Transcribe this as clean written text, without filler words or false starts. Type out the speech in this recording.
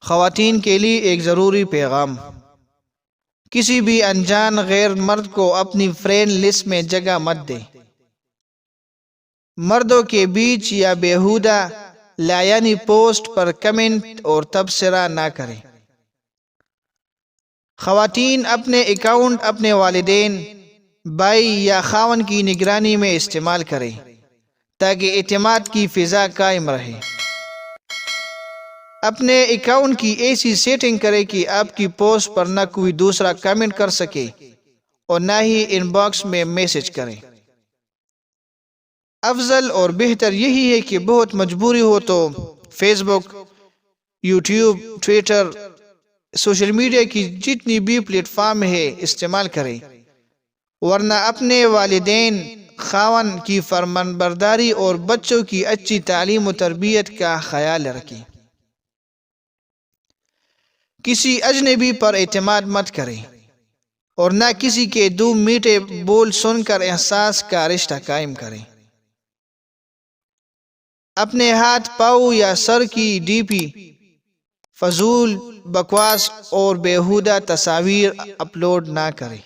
خواتین کے لیے ایک ضروری پیغام: کسی بھی انجان غیر مرد کو اپنی فرینڈ لسٹ میں جگہ مت دے۔ مردوں کے بیچ یا بیہودہ لایعنی پوسٹ پر کمنٹ اور تبصرہ نہ کریں۔ خواتین اپنے اکاؤنٹ اپنے والدین، بھائی یا خاوند کی نگرانی میں استعمال کریں تاکہ اعتماد کی فضا قائم رہے۔ اپنے اکاؤنٹ کی ایسی سیٹنگ کریں کہ آپ کی پوسٹ پر نہ کوئی دوسرا کمنٹ کر سکے اور نہ ہی ان باکس میں میسج کریں۔ افضل اور بہتر یہی ہے کہ بہت مجبوری ہو تو فیس بک، یوٹیوب، ٹویٹر، سوشل میڈیا کی جتنی بھی پلیٹ فارم ہے استعمال کریں، ورنہ اپنے والدین، خاوند کی فرمان برداری اور بچوں کی اچھی تعلیم و تربیت کا خیال رکھیں۔ کسی اجنبی پر اعتماد مت کریں اور نہ کسی کے دو میٹھے بول سن کر احساس کا رشتہ قائم کریں۔ اپنے ہاتھ، پاؤں یا سر کی ڈی پی فضول، بکواس اور بیہودہ تصاویر اپلوڈ نہ کریں۔